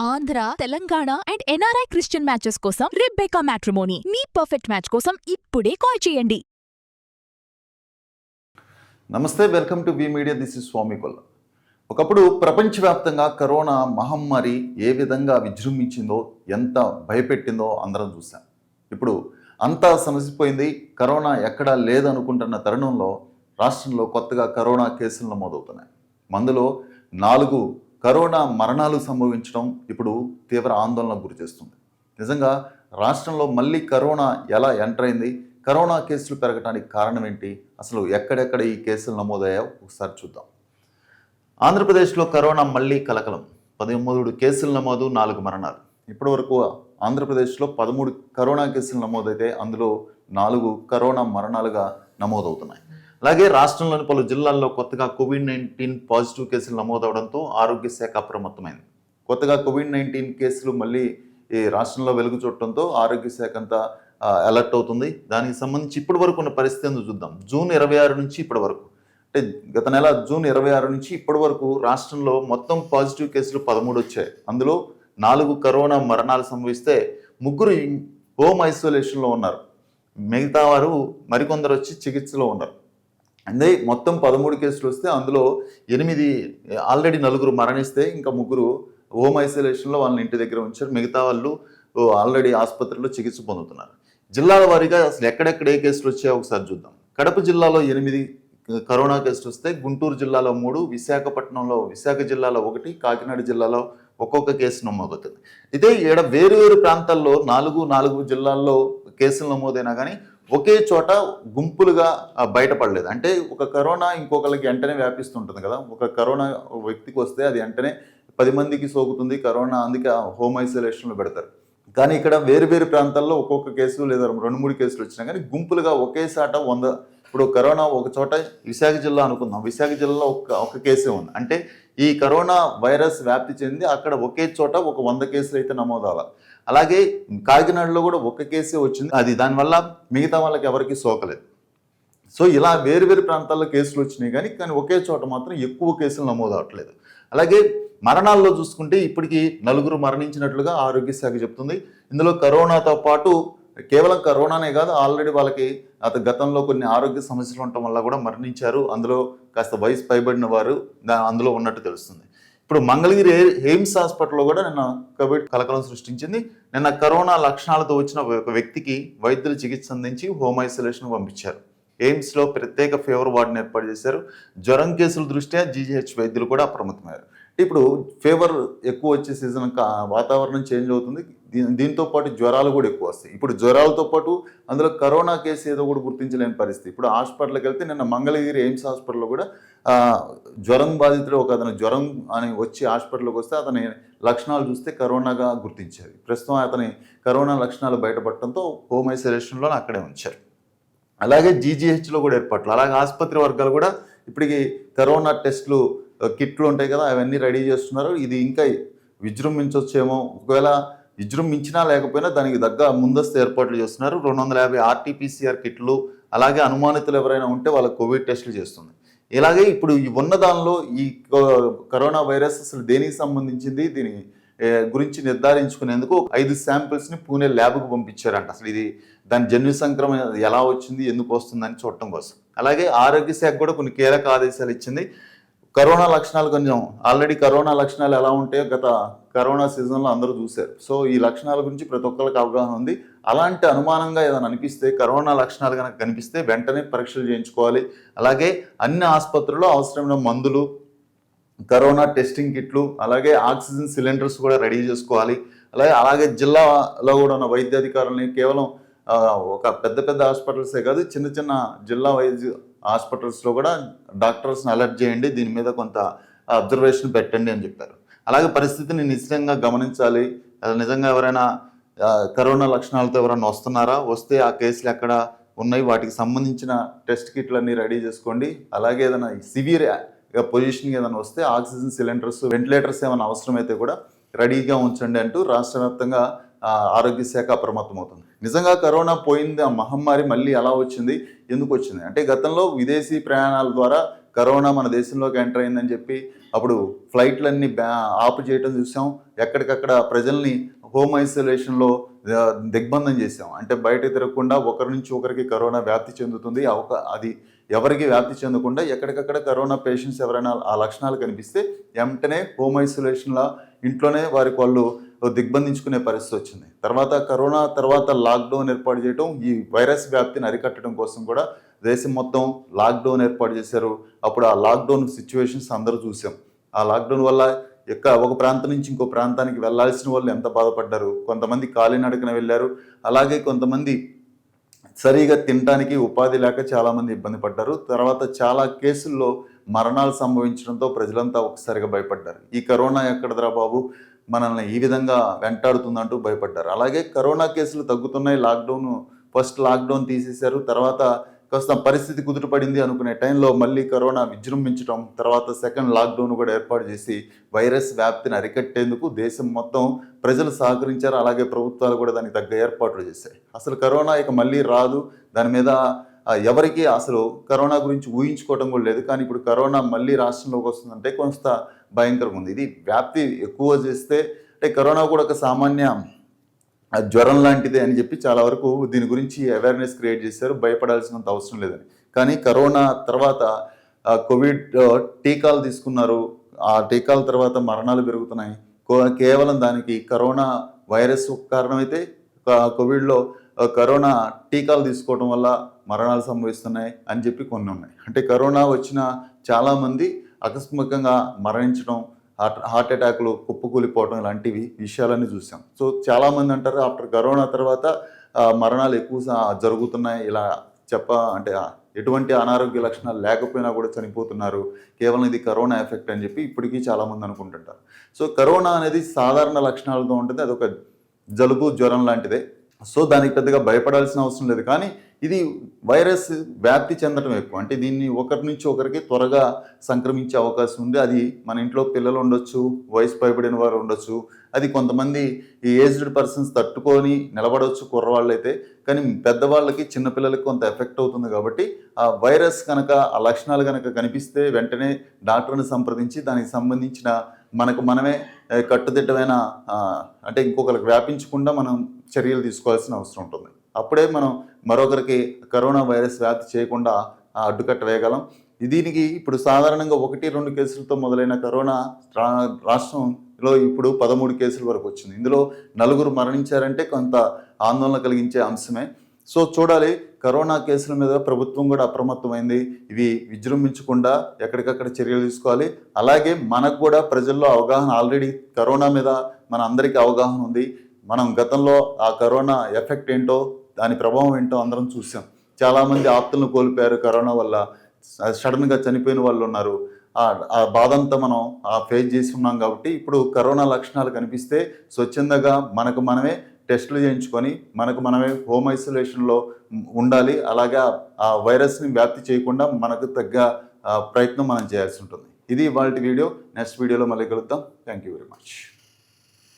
Andhra, Telangana and NRI Christian matches కోసం Rebecca matrimony మీ perfect match కోసం ఇప్పుడే కాల్ చేయండి. నమస్తే, welcome to V media. This is Swamy Kolla. ఒకప్పుడు ప్రపంచవ్యాప్తంగా కరోనా మహమ్మారి ఏ విధంగా విజృంభించిందో, ఎంత భయపెట్టిందో అందరం చూసాం. ఇప్పుడు అంతా సమసిపోయింది. కరోనా ఎక్కడా లేదనుకుంటున్న తరుణంలో రాష్ట్రంలో కొత్తగా కరోనా కేసులు నమోదవుతున్నాయి. మందులో 4 కరోనా మరణాలు సంభవించడం ఇప్పుడు తీవ్ర ఆందోళనకు గురి చేస్తుంది. నిజంగా రాష్ట్రంలో మళ్ళీ కరోనా ఎలా ఎంటర్ అయింది, కరోనా కేసులు పెరగడానికి కారణం ఏంటి, అసలు ఎక్కడెక్కడ ఈ కేసులు నమోదయ్యాయో ఒకసారి చూద్దాం. ఆంధ్రప్రదేశ్లో కరోనా మళ్ళీ కలకలం. 13 కేసులు నమోదు, 4 మరణాలు. ఇప్పటి వరకు ఆంధ్రప్రదేశ్లో 13 కరోనా కేసులు నమోదైతే అందులో 4 కరోనా మరణాలుగా నమోదవుతున్నాయి. అలాగే రాష్ట్రంలోని పలు జిల్లాల్లో కొత్తగా కోవిడ్-19 పాజిటివ్ కేసులు నమోదవడంతో ఆరోగ్య శాఖ అప్రమత్తమైంది. కొత్తగా కోవిడ్-19 కేసులు మళ్ళీ ఈ రాష్ట్రంలో వెలుగు చూడటంతో ఆరోగ్య శాఖ అంతా అలర్ట్ అవుతుంది. దానికి సంబంధించి ఇప్పటి వరకు ఉన్న పరిస్థితిని చూద్దాం. జూన్ 26 నుంచి ఇప్పటి వరకు, అంటే గత నెల జూన్ 26 నుంచి ఇప్పటి వరకు రాష్ట్రంలో మొత్తం పాజిటివ్ కేసులు 13 వచ్చాయి. అందులో 4 కరోనా మరణాలు సంభవిస్తే 3 హోమ్ ఐసోలేషన్లో ఉన్నారు. మిగతా వారు మరికొందరు వచ్చి చికిత్సలో ఉన్నారు. అంటే మొత్తం 13 కేసులు వస్తే అందులో 8 ఆల్రెడీ 4 మరణిస్తే ఇంకా 3 హోమ్ ఐసోలేషన్లో వాళ్ళని ఇంటి దగ్గర ఉంచారు. మిగతా వాళ్ళు ఆల్రెడీ ఆసుపత్రిలో చికిత్స పొందుతున్నారు. జిల్లాల వారీగా అసలు ఎక్కడెక్కడ ఏ కేసులు వచ్చాయో ఒకసారి చూద్దాం. కడప జిల్లాలో 8 కరోనా కేసులు వస్తే, గుంటూరు జిల్లాలో 3, విశాఖ జిల్లాలో 1, కాకినాడ జిల్లాలో ఒక్కొక్క కేసు నమోదవుతుంది. అయితే ఇక్కడ వేరు ప్రాంతాల్లో 4 జిల్లాల్లో కేసులు నమోదైనా కానీ ఒకే చోట గుంపులుగా బయటపడలేదు. అంటే ఒక కరోనా ఇంకొకరికి వెంటనే వ్యాపిస్తుంటుంది కదా. ఒక కరోనా వ్యక్తికి వస్తే అది వెంటనే 10 మందికి సోకుతుంది కరోనా, అందుకే హోమ్ ఐసోలేషన్లో పెడతారు. కానీ ఇక్కడ వేరు ప్రాంతాల్లో ఒక్కొక్క కేసు లేదా 2-3 కేసులు వచ్చినా కానీ గుంపులుగా ఒకేసాట 100. ఇప్పుడు కరోనా ఒక చోట విశాఖ జిల్లా అనుకుందాం, విశాఖ జిల్లాలో ఒక కేసే ఉంది. అంటే ఈ కరోనా వైరస్ వ్యాప్తి చెంది అక్కడ ఒకే చోట ఒక 100 కేసులు అయితే నమోదవ్వాలి. అలాగే కాకినాడలో కూడా ఒక కేసే వచ్చింది. అది దానివల్ల మిగతా వాళ్ళకి ఎవరికి సోకలేదు. సో ఇలా వేరు ప్రాంతాల్లో కేసులు వచ్చినాయి కానీ ఒకే చోట మాత్రం ఎక్కువ కేసులు నమోదు అవట్లేదు. అలాగే మరణాల్లో చూసుకుంటే ఇప్పటికీ 4 మరణించినట్లుగా ఆరోగ్య శాఖ చెప్తుంది. ఇందులో కరోనాతో పాటు కేవలం కరోనానే కాదు, ఆల్రెడీ వాళ్ళకి గతంలో కొన్ని ఆరోగ్య సమస్యలు ఉండటం వల్ల కూడా మరణించారు. అందులో కాస్త వయసు పైబడిన వారు అందులో ఉన్నట్టు తెలుస్తుంది. ఇప్పుడు మంగళగిరి ఎయిమ్స్ హాస్పిటల్లో కూడా నిన్న కోవిడ్ కలకలం సృష్టించింది. నిన్న కరోనా లక్షణాలతో వచ్చిన ఒక వ్యక్తికి వైద్యులు చికిత్స అందించి హోమ్ ఐసోలేషన్ పంపించారు. ఎయిమ్స్లో ప్రత్యేక ఫీవర్ వార్డుని ఏర్పాటు చేశారు. జ్వరం కేసుల దృష్ట్యా జీజీహెచ్ వైద్యులు కూడా అప్రమత్తమయ్యారు. ఇప్పుడు ఫీవర్ ఎక్కువ వచ్చే సీజన్, వాతావరణం చేంజ్ అవుతుంది. దీంతో పాటు జ్వరాలు కూడా ఎక్కువ వస్తాయి. ఇప్పుడు జ్వరాలతో పాటు అందులో కరోనా కేసు ఏదో కూడా గుర్తించలేని పరిస్థితి. ఇప్పుడు హాస్పిటల్కి వెళ్తే నిన్న మంగళగిరి ఎయిమ్స్ హాస్పిటల్లో కూడా జ్వరం బాధితుడు ఒక అతను జ్వరం అని వచ్చి హాస్పిటల్కి వస్తే అతని లక్షణాలు చూస్తే కరోనాగా గుర్తించారు. ప్రస్తుతం అతని కరోనా లక్షణాలు బయటపడటంతో హోమ్ ఐసోలేషన్లో అక్కడే ఉంచారు. అలాగే జీజీహెచ్లో కూడా ఏర్పాట్లు, అలాగే ఆసుపత్రి వర్గాలు కూడా ఇప్పటికి కరోనా టెస్టులు కిట్లు ఉంటాయి కదా, అవన్నీ రెడీ చేస్తున్నారు. ఇది ఇంకా విజృంభించవచ్చేమో. ఒకవేళ విజృంభించినా లేకపోయినా దానికి తగ్గ ముందస్తు ఏర్పాట్లు చేస్తున్నారు. 250 RT-PCR కిట్లు, అలాగే అనుమానితులు ఎవరైనా ఉంటే వాళ్ళకి కోవిడ్ టెస్టులు చేస్తుంది. ఇలాగే ఇప్పుడు ఉన్న దానిలో ఈ కరోనా వైరస్ అసలు దేనికి సంబంధించింది, దీని గురించి నిర్ధారించుకునేందుకు 5 శాంపిల్స్ని పూణే ల్యాబ్కు పంపించారంట. అసలు ఇది దాని జన్యు సంక్రమణ ఎలా వచ్చింది, ఎందుకు వస్తుందని చూడటం కోసం. అలాగే ఆరోగ్య శాఖ కూడా కొన్ని కీలక ఆదేశాలు ఇచ్చింది. కరోనా లక్షణాలు కొంచెం ఆల్రెడీ కరోనా లక్షణాలు ఎలా ఉంటాయో గత కరోనా సీజన్లో అందరూ చూశారు. సో ఈ లక్షణాల గురించి ప్రతి ఒక్కరికి అవగాహన ఉంది. అలాంటి అనుమానంగా ఏదైనా అనిపిస్తే, కరోనా లక్షణాలు కనుక కనిపిస్తే వెంటనే పరీక్షలు చేయించుకోవాలి. అలాగే అన్ని ఆసుపత్రుల్లో అవసరమైన మందులు, కరోనా టెస్టింగ్ కిట్లు, అలాగే ఆక్సిజన్ సిలిండర్స్ కూడా రెడీ చేసుకోవాలి. అలాగే జిల్లాలో కూడా ఉన్న వైద్యాధికారులని కేవలం ఒక పెద్ద హాస్పిటల్సే కాదు, చిన్న జిల్లా వైద్య హాస్పిటల్స్లో కూడా డాక్టర్స్ని అలర్ట్ చేయండి, దీని మీద కొంత అబ్జర్వేషన్ పెట్టండి అని చెప్పారు. అలాగే పరిస్థితిని నిశ్చితంగా గమనించాలి. నిజంగా ఎవరైనా కరోనా లక్షణాలతో ఎవరైనా వస్తున్నారా, వస్తే ఆ కేసులు ఎక్కడ ఉన్నాయి, వాటికి సంబంధించిన టెస్ట్ కిట్లన్నీ రెడీ చేసుకోండి. అలాగే ఏదైనా సివియర్ పొజిషన్కి ఏదైనా వస్తే ఆక్సిజన్ సిలిండర్స్, వెంటిలేటర్స్ ఏమైనా అవసరమైతే కూడా రెడీగా ఉంచండి అంటూ రాష్ట్ర వ్యాప్తంగా ఆరోగ్య శాఖ అప్రమత్తమవుతుంది. నిజంగా కరోనా పోయింది, ఆ మహమ్మారి మళ్ళీ ఎలా వచ్చింది, ఎందుకు వచ్చింది అంటే గతంలో విదేశీ ప్రయాణాల ద్వారా కరోనా మన దేశంలోకి ఎంటర్ అయిందని చెప్పి అప్పుడు ఫ్లైట్లన్నీ ఆపు చేయడం చూసాం. ఎక్కడికక్కడ ప్రజల్ని హోమ్ ఐసోలేషన్లో దిగ్బంధం చేసాం. అంటే బయట తిరగకుండా ఒకరి నుంచి ఒకరికి కరోనా వ్యాప్తి చెందుతుంది. అది ఎవరికి వ్యాప్తి చెందకుండా ఎక్కడికక్కడ కరోనా పేషెంట్స్ ఎవరైనా ఆ లక్షణాలు కనిపిస్తే వెంటనే హోమ్ ఐసోలేషన్లో ఇంట్లోనే వారికి వాళ్ళు దిగ్బంధించుకునే పరిస్థితి వచ్చింది. కరోనా తర్వాత లాక్డౌన్ ఏర్పాటు చేయడం, ఈ వైరస్ వ్యాప్తిని అరికట్టడం కోసం కూడా దేశం మొత్తం లాక్డౌన్ ఏర్పాటు చేశారు. అప్పుడు ఆ లాక్డౌన్ సిచ్యువేషన్స్ అందరూ చూసాం. ఆ లాక్డౌన్ వల్ల ఒక ప్రాంతం నుంచి ఇంకో ప్రాంతానికి వెళ్లాల్సిన వాళ్ళు ఎంత బాధపడ్డారు. కొంతమంది కాలినడకన వెళ్ళారు. అలాగే కొంతమంది సరిగా తినడానికి ఉపాధి లేక చాలామంది ఇబ్బంది పడ్డారు. చాలా కేసుల్లో మరణాలు సంభవించడంతో ప్రజలంతా ఒకసారిగా భయపడ్డారు. ఈ కరోనా ఎక్కడదరా బాబు, మనల్ని ఈ విధంగా వెంటాడుతుందంటూ భయపడ్డారు. అలాగే కరోనా కేసులు తగ్గుతున్నాయి, ఫస్ట్ లాక్డౌన్ తీసేశారు. కాస్త పరిస్థితి కుదుటపడింది అనుకునే టైంలో మళ్ళీ కరోనా విజృంభించడం, సెకండ్ లాక్డౌన్ కూడా ఏర్పాటు చేసి వైరస్ వ్యాప్తిని అరికట్టేందుకు దేశం మొత్తం ప్రజలు సహకరించారు. అలాగే ప్రభుత్వాలు కూడా దానికి తగ్గ ఏర్పాట్లు చేశాయి. అసలు కరోనా ఇక మళ్ళీ రాదు, దాని మీద ఎవరికి అసలు కరోనా గురించి ఊహించుకోవడం కూడా లేదు. కానీ ఇప్పుడు కరోనా మళ్ళీ రాష్ట్రంలోకి వస్తుందంటే కొంత భయంకరంగా ఉంది. ఇది వ్యాప్తి ఎక్కువ చేస్తే అంటే కరోనా కూడా ఒక సామాన్య జ్వరం లాంటిదే అని చెప్పి చాలా వరకు దీని గురించి అవేర్నెస్ క్రియేట్ చేశారు. భయపడాల్సినంత అవసరం లేదని. కానీ కరోనా తర్వాత కోవిడ్ టీకాలు తీసుకున్నారు. ఆ టీకాల తర్వాత మరణాలు పెరుగుతున్నాయి. కేవలం దానికి కరోనా వైరస్ కారణమైతే కోవిడ్లో కరోనా టీకాలు తీసుకోవడం వల్ల మరణాలు సంభవిస్తున్నాయి అని చెప్పి కొన్ని ఉన్నాయి. అంటే కరోనా వచ్చిన చాలామంది ఆకస్మికంగా మరణించడం, హార్ట్ అటాక్లు, కుప్పకూలిపోవడం ఇలాంటివి విషయాలన్నీ చూసాం. సో చాలామంది అంటారు ఆఫ్టర్ కరోనా తర్వాత మరణాలు ఎక్కువ జరుగుతున్నాయి. ఇలా అంటే ఎటువంటి అనారోగ్య లక్షణాలు లేకపోయినా కూడా చనిపోతున్నారు, కేవలం ఇది కరోనా ఎఫెక్ట్ అని చెప్పి ఇప్పటికీ చాలామంది అనుకుంటుంటారు. సో కరోనా అనేది సాధారణ లక్షణాలతో ఉంటుంది. అదొక జలుబు, జ్వరం లాంటిదే. సో దానికి పెద్దగా భయపడాల్సిన అవసరం లేదు. కానీ ఇది వైరస్ వ్యాప్తి చెందడం ఎక్కువ. అంటే దీన్ని ఒకరి నుంచి ఒకరికి త్వరగా సంక్రమించే అవకాశం ఉంది. అది మన ఇంట్లో పిల్లలు ఉండొచ్చు, వయసు పైబడిన వారు ఉండొచ్చు, అది కొంతమంది ఈ ఏజ్డ్ పర్సన్స్ తట్టుకొని నిలబడవచ్చు కుర్రవాళ్ళు అయితే. కానీ పెద్దవాళ్ళకి, చిన్నపిల్లలకి కొంత ఎఫెక్ట్ అవుతుంది. కాబట్టి ఆ వైరస్ కనుక, ఆ లక్షణాలు కనుక కనిపిస్తే వెంటనే డాక్టర్ని సంప్రదించి దానికి సంబంధించిన మనమే కట్టుదిట్టమైన అంటే ఇంకొకరికి వ్యాపించకుండా మనం చర్యలు తీసుకోవాల్సిన అవసరం ఉంటుంది. అప్పుడే మనం మరొకరికి కరోనా వైరస్ వ్యాప్తి చేయకుండా అడ్డుకట్ట వేయగలం. దీనికి ఇప్పుడు సాధారణంగా 1-2 కేసులతో మొదలైన కరోనా రాష్ట్రంలో ఇప్పుడు 13 కేసుల వరకు వచ్చింది. ఇందులో 4 మరణించారంటే కొంత ఆందోళన కలిగించే అంశమే. సో చూడాలి, కరోనా కేసుల మీద ప్రభుత్వం కూడా అప్రమత్తమైంది. ఇవి విజృంభించకుండా ఎక్కడికక్కడ చర్యలు తీసుకోవాలి. అలాగే మనకు కూడా ప్రజల్లో అవగాహన, ఆల్రెడీ కరోనా మీద మన అందరికీ అవగాహన ఉంది. మనం గతంలో ఆ కరోనా ఎఫెక్ట్ ఏంటో, దాని ప్రభావం ఏంటో అందరం చూసాం. చాలామంది ఆప్తులను కోల్పోయారు కరోనా వల్ల, సడన్గా చనిపోయిన వాళ్ళు ఉన్నారు. ఆ బాధంతా మనం ఫేస్ చేసి ఉన్నాం. కాబట్టి ఇప్పుడు కరోనా లక్షణాలు కనిపిస్తే స్వచ్ఛందంగా మనమే టెస్టులు చేయించుకొని మనమే హోమ్ ఐసోలేషన్లో ఉండాలి. అలాగే ఆ వైరస్ని వ్యాప్తి చేయకుండా మనకు తగ్గ ప్రయత్నం మనం చేయాల్సి ఉంటుంది. ఇది ఇవాళ వీడియో. నెక్స్ట్ వీడియోలో మళ్ళీ కలుద్దాం. Thank you very much.